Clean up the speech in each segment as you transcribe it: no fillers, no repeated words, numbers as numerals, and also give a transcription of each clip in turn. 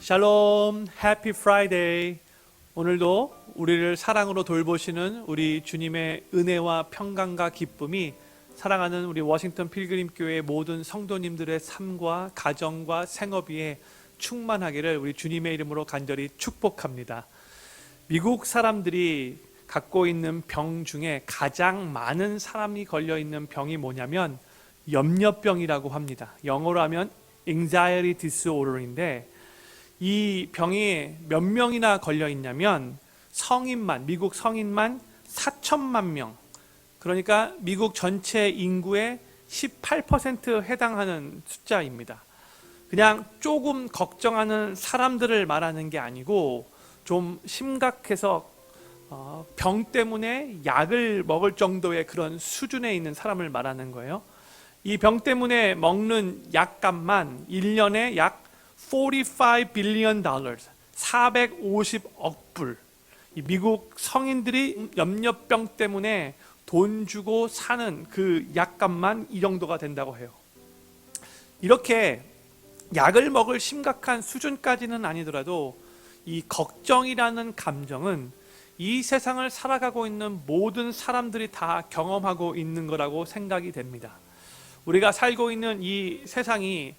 샬롬, 해피 프라이데이. 오늘도 우리를 사랑으로 돌보시는 우리 주님의 은혜와 평강과 기쁨이 사랑하는 우리 워싱턴 필그림 교회의 모든 성도님들의 삶과 가정과 생업 위에 충만하기를 우리 주님의 이름으로 간절히 축복합니다. 미국 사람들이 갖고 있는 병 중에 가장 많은 사람이 걸려 있는 병이 뭐냐면 염려병이라고 합니다. 영어로 하면 anxiety disorder인데, 이 병이 몇 명이나 걸려 있냐면 미국 성인만 4천만 명, 그러니까 미국 전체 인구의 18% 해당하는 숫자입니다. 그냥 조금 걱정하는 사람들을 말하는 게 아니고 좀 심각해서 병 때문에 약을 먹을 정도의 그런 수준에 있는 사람을 말하는 거예요. 이 병 때문에 먹는 약값만 1년에 약 $45 billion, 450억 불. 이 미국 성인들이 염려병 때문에 돈 주고 사는 그 약값만 이 정도가 된다고 해요. 이렇게 약을 먹을 심각한 수준까지는 아니더라도 이 걱정이라는 감정은 이 세상을 살아가고 있는 모든 사람들이 다 경험하고 있는 거라고 생각이 됩니다. 우리가 살고 있는 이 세상이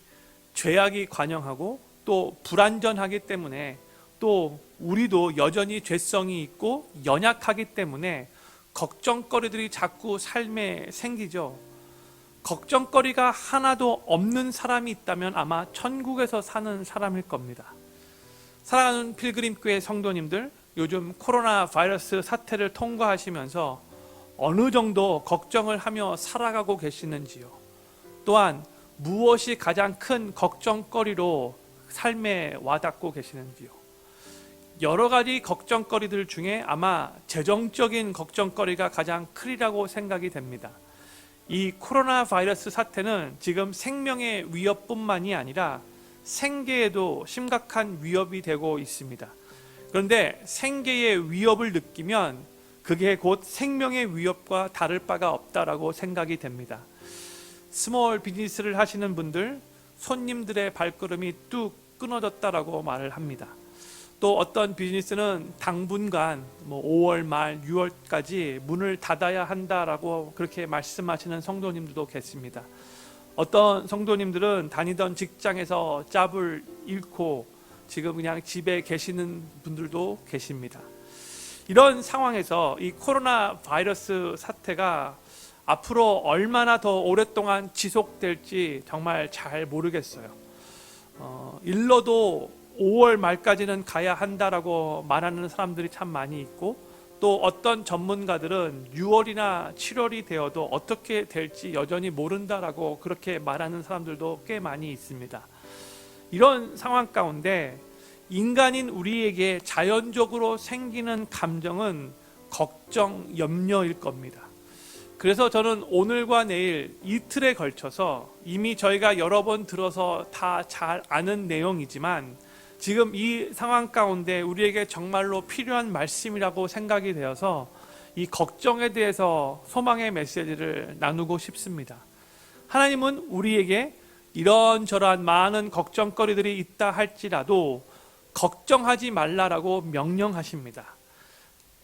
죄악이 관영하고 또 불안전하기 때문에, 또 우리도 여전히 죄성이 있고 연약하기 때문에 걱정거리들이 자꾸 삶에 생기죠. 걱정거리가 하나도 없는 사람이 있다면 아마 천국에서 사는 사람일 겁니다. 사랑하는 필그림교회 성도님들, 요즘 코로나 바이러스 사태를 통과하시면서 어느 정도 걱정을 하며 살아가고 계시는지요? 또한 무엇이 가장 큰 걱정거리로 삶에 와닿고 계시는지요? 여러 가지 걱정거리들 중에 아마 재정적인 걱정거리가 가장 크리라고 생각이 됩니다. 이 코로나 바이러스 사태는 지금 생명의 위협뿐만이 아니라 생계에도 심각한 위협이 되고 있습니다. 그런데 생계의 위협을 느끼면 그게 곧 생명의 위협과 다를 바가 없다라고 생각이 됩니다. 스몰 비즈니스를 하시는 분들, 손님들의 발걸음이 뚝 끊어졌다라고 말을 합니다. 또 어떤 비즈니스는 당분간 5월 말 6월까지 문을 닫아야 한다라고 그렇게 말씀하시는 성도님들도 계십니다. 어떤 성도님들은 다니던 직장에서 잡을 잃고 지금 그냥 집에 계시는 분들도 계십니다. 이런 상황에서 이 코로나 바이러스 사태가 앞으로 얼마나 더 오랫동안 지속될지 정말 잘 모르겠어요. 일러도 5월 말까지는 가야 한다라고 말하는 사람들이 참 많이 있고, 또 어떤 전문가들은 6월이나 7월이 되어도 어떻게 될지 여전히 모른다라고 그렇게 말하는 사람들도 꽤 많이 있습니다. 이런 상황 가운데 인간인 우리에게 자연적으로 생기는 감정은 걱정, 염려일 겁니다. 그래서 저는 오늘과 내일 이틀에 걸쳐서 이미 저희가 여러 번 들어서 다 잘 아는 내용이지만 지금 이 상황 가운데 우리에게 정말로 필요한 말씀이라고 생각이 되어서 이 걱정에 대해서 소망의 메시지를 나누고 싶습니다. 하나님은 우리에게 이런저런 많은 걱정거리들이 있다 할지라도 걱정하지 말라라고 명령하십니다.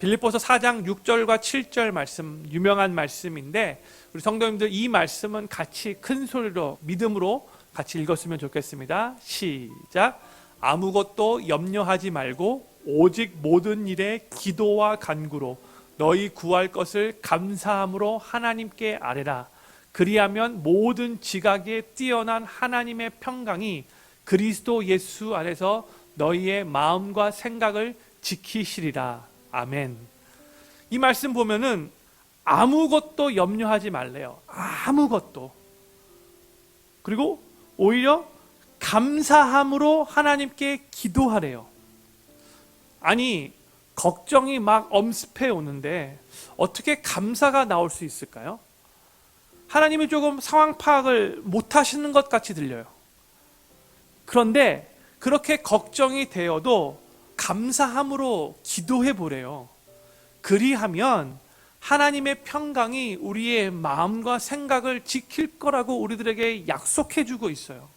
빌립보서 4장 6절과 7절 말씀, 유명한 말씀인데 우리 성도님들 이 말씀은 같이 큰 소리로 믿음으로 같이 읽었으면 좋겠습니다. 시작. 아무것도 염려하지 말고 오직 모든 일에 기도와 간구로 너희 구할 것을 감사함으로 하나님께 아뢰라. 그리하면 모든 지각에 뛰어난 하나님의 평강이 그리스도 예수 안에서 너희의 마음과 생각을 지키시리라. 아멘. 이 말씀 보면은 아무것도 염려하지 말래요. 아무것도. 그리고 오히려 감사함으로 하나님께 기도하래요. 아니, 걱정이 막 엄습해 오는데 어떻게 감사가 나올 수 있을까요? 하나님이 조금 상황 파악을 못 하시는 것 같이 들려요. 그런데 그렇게 걱정이 되어도 감사함으로 기도해 보래요. 그리하면 하나님의 평강이 우리의 마음과 생각을 지킬 거라고 우리들에게 약속해 주고 있어요.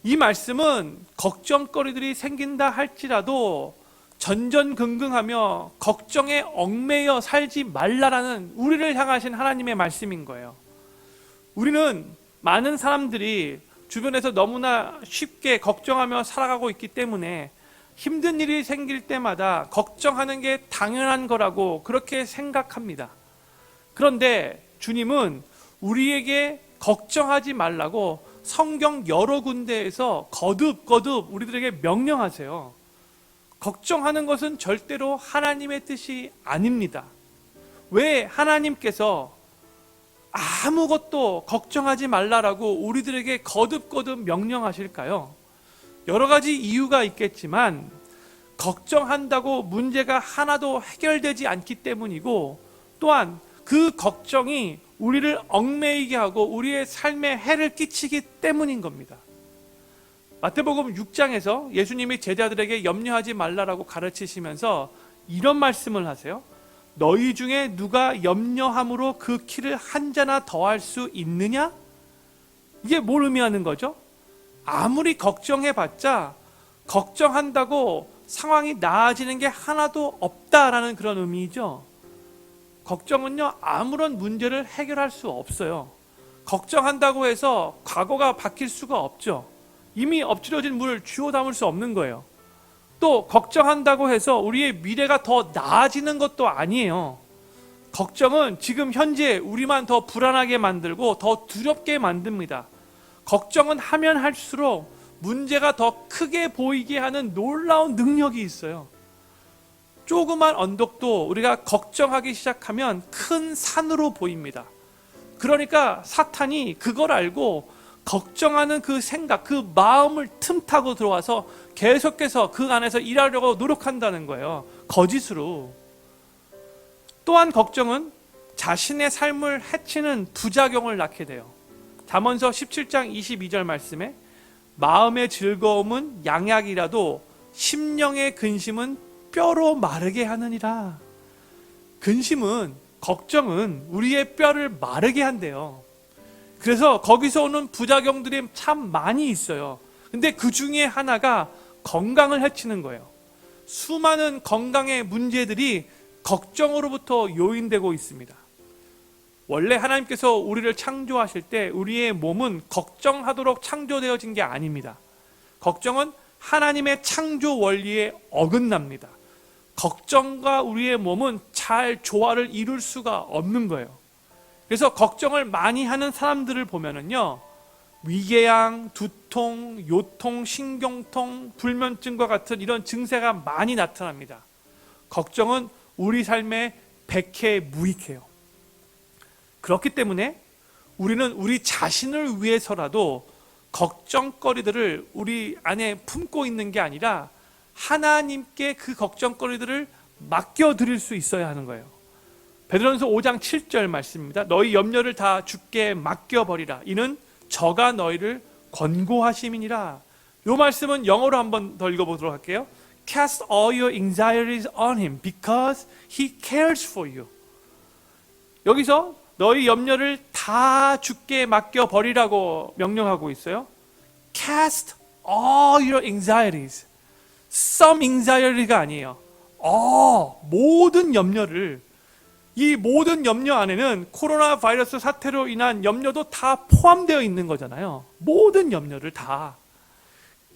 이 말씀은 걱정거리들이 생긴다 할지라도 전전긍긍하며 걱정에 얽매여 살지 말라라는 우리를 향하신 하나님의 말씀인 거예요. 우리는 많은 사람들이 주변에서 너무나 쉽게 걱정하며 살아가고 있기 때문에 힘든 일이 생길 때마다 걱정하는 게 당연한 거라고 그렇게 생각합니다. 그런데 주님은 우리에게 걱정하지 말라고 성경 여러 군데에서 거듭거듭 우리들에게 명령하세요. 걱정하는 것은 절대로 하나님의 뜻이 아닙니다. 왜 하나님께서 아무것도 걱정하지 말라라고 우리들에게 거듭거듭 명령하실까요? 여러 가지 이유가 있겠지만 걱정한다고 문제가 하나도 해결되지 않기 때문이고, 또한 그 걱정이 우리를 얽매이게 하고 우리의 삶에 해를 끼치기 때문인 겁니다. 마태복음 6장에서 예수님이 제자들에게 염려하지 말라라고 가르치시면서 이런 말씀을 하세요. 너희 중에 누가 염려함으로 그 키를 한 자나 더할 수 있느냐? 이게 뭘 의미하는 거죠? 아무리 걱정해봤자 걱정한다고 상황이 나아지는 게 하나도 없다라는 그런 의미죠. 걱정은요, 아무런 문제를 해결할 수 없어요. 걱정한다고 해서 과거가 바뀔 수가 없죠. 이미 엎질러진 물을 주워 담을 수 없는 거예요. 또 걱정한다고 해서 우리의 미래가 더 나아지는 것도 아니에요. 걱정은 지금 현재 우리만 더 불안하게 만들고 더 두렵게 만듭니다. 걱정은 하면 할수록 문제가 더 크게 보이게 하는 놀라운 능력이 있어요. 조그만 언덕도 우리가 걱정하기 시작하면 큰 산으로 보입니다. 그러니까 사탄이 그걸 알고 걱정하는 그 생각, 그 마음을 틈타고 들어와서 계속해서 그 안에서 일하려고 노력한다는 거예요. 거짓으로. 또한 걱정은 자신의 삶을 해치는 부작용을 낳게 돼요. 잠언서 17장 22절 말씀에 마음의 즐거움은 양약이라도 심령의 근심은 뼈로 마르게 하느니라. 근심은, 걱정은 우리의 뼈를 마르게 한대요. 그래서 거기서 오는 부작용들이 참 많이 있어요. 근데 그 중에 하나가 건강을 해치는 거예요. 수많은 건강의 문제들이 걱정으로부터 요인되고 있습니다. 원래 하나님께서 우리를 창조하실 때 우리의 몸은 걱정하도록 창조되어진 게 아닙니다. 걱정은 하나님의 창조 원리에 어긋납니다. 걱정과 우리의 몸은 잘 조화를 이룰 수가 없는 거예요. 그래서 걱정을 많이 하는 사람들을 보면은요, 위궤양, 두통, 요통, 신경통, 불면증과 같은 이런 증세가 많이 나타납니다. 걱정은 우리 삶에 백해무익해요. 그렇기 때문에 우리는 우리 자신을 위해서라도 걱정거리들을 우리 안에 품고 있는 게 아니라 하나님께 그 걱정거리들을 맡겨드릴 수 있어야 하는 거예요. 베드로전서 5장 7절 말씀입니다. 너희 염려를 다 주께 맡겨버리라. 이는 저가 너희를 권고하심이니라. 이 말씀은 영어로 한번 더 읽어보도록 할게요. Cast all your anxieties on him because he cares for you. 여기서 너희 염려를 다 주께 맡겨버리라고 명령하고 있어요. Cast all your anxieties. Some anxiety가 아니에요. 모든 염려를, 이 모든 염려 안에는 코로나 바이러스 사태로 인한 염려도 다 포함되어 있는 거잖아요. 모든 염려를 다.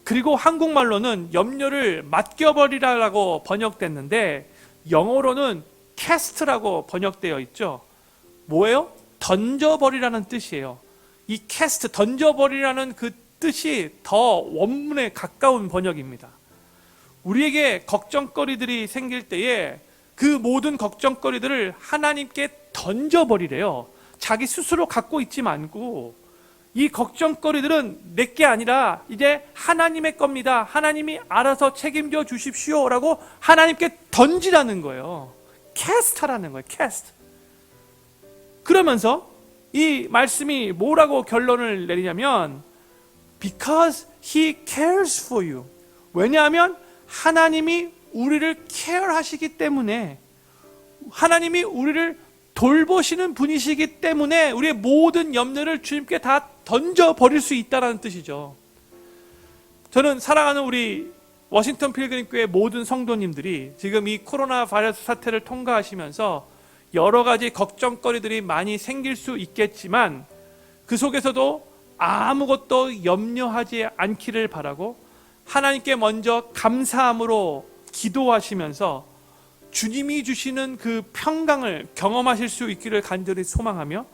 그리고 한국말로는 염려를 맡겨버리라고 번역됐는데 영어로는 cast라고 번역되어 있죠. 뭐예요? 던져버리라는 뜻이에요. 이 cast, 던져버리라는 그 뜻이 더 원문에 가까운 번역입니다. 우리에게 걱정거리들이 생길 때에 그 모든 걱정거리들을 하나님께 던져버리래요. 자기 스스로 갖고 있지 말고, 이 걱정거리들은 내게 아니라 이제 하나님의 겁니다. 하나님이 알아서 책임져 주십시오라고 하나님께 던지라는 거예요. 캐스트라는 거예요. 캐스트. 그러면서 이 말씀이 뭐라고 결론을 내리냐면 Because He cares for you. 왜냐하면 하나님이 우리를 케어하시기 때문에, 하나님이 우리를 돌보시는 분이시기 때문에 우리의 모든 염려를 주님께 다 던져버릴 수 있다는 뜻이죠. 저는 사랑하는 우리 워싱턴 필그림교회 모든 성도님들이 지금 이 코로나 바이러스 사태를 통과하시면서 여러 가지 걱정거리들이 많이 생길 수 있겠지만 그 속에서도 아무것도 염려하지 않기를 바라고 하나님께 먼저 감사함으로 기도하시면서 주님이 주시는 그 평강을 경험하실 수 있기를 간절히 소망하며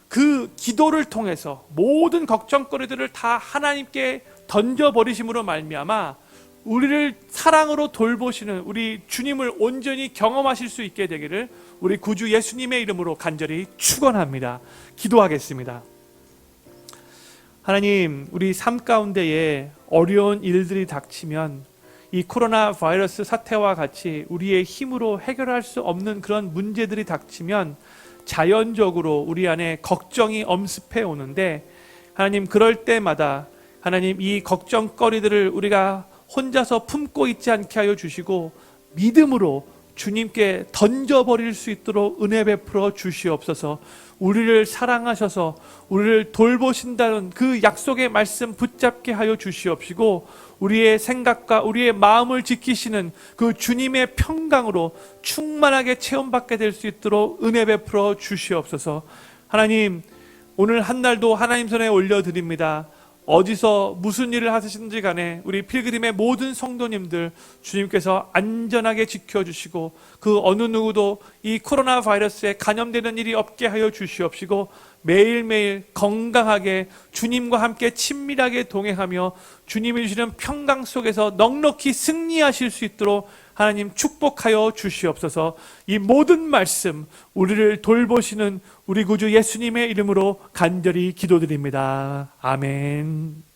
그 기도를 통해서 모든 걱정거리들을 다 하나님께 던져버리심으로 말미암아 우리를 사랑으로 돌보시는 우리 주님을 온전히 경험하실 수 있게 되기를 우리 구주 예수님의 이름으로 간절히 축원합니다. 기도하겠습니다. 하나님, 우리 삶 가운데에 어려운 일들이 닥치면 이 코로나 바이러스 사태와 같이 우리의 힘으로 해결할 수 없는 그런 문제들이 닥치면 자연적으로 우리 안에 걱정이 엄습해 오는데 하나님, 그럴 때마다 하나님 이 걱정거리들을 우리가 혼자서 품고 있지 않게 하여 주시고 믿음으로 주님께 던져버릴 수 있도록 은혜 베풀어 주시옵소서. 우리를 사랑하셔서 우리를 돌보신다는 그 약속의 말씀 붙잡게 하여 주시옵시고 우리의 생각과 우리의 마음을 지키시는 그 주님의 평강으로 충만하게 체험받게 될 수 있도록 은혜 베풀어 주시옵소서. 하나님, 오늘 한 날도 하나님 손에 올려드립니다. 어디서 무슨 일을 하시든지 간에 우리 필그림의 모든 성도님들 주님께서 안전하게 지켜주시고 그 어느 누구도 이 코로나 바이러스에 감염되는 일이 없게 하여 주시옵시고 매일매일 건강하게 주님과 함께 친밀하게 동행하며 주님이 주시는 평강 속에서 넉넉히 승리하실 수 있도록 하나님 축복하여 주시옵소서. 이 모든 말씀 우리를 돌보시는 우리 구주 예수님의 이름으로 간절히 기도드립니다. 아멘.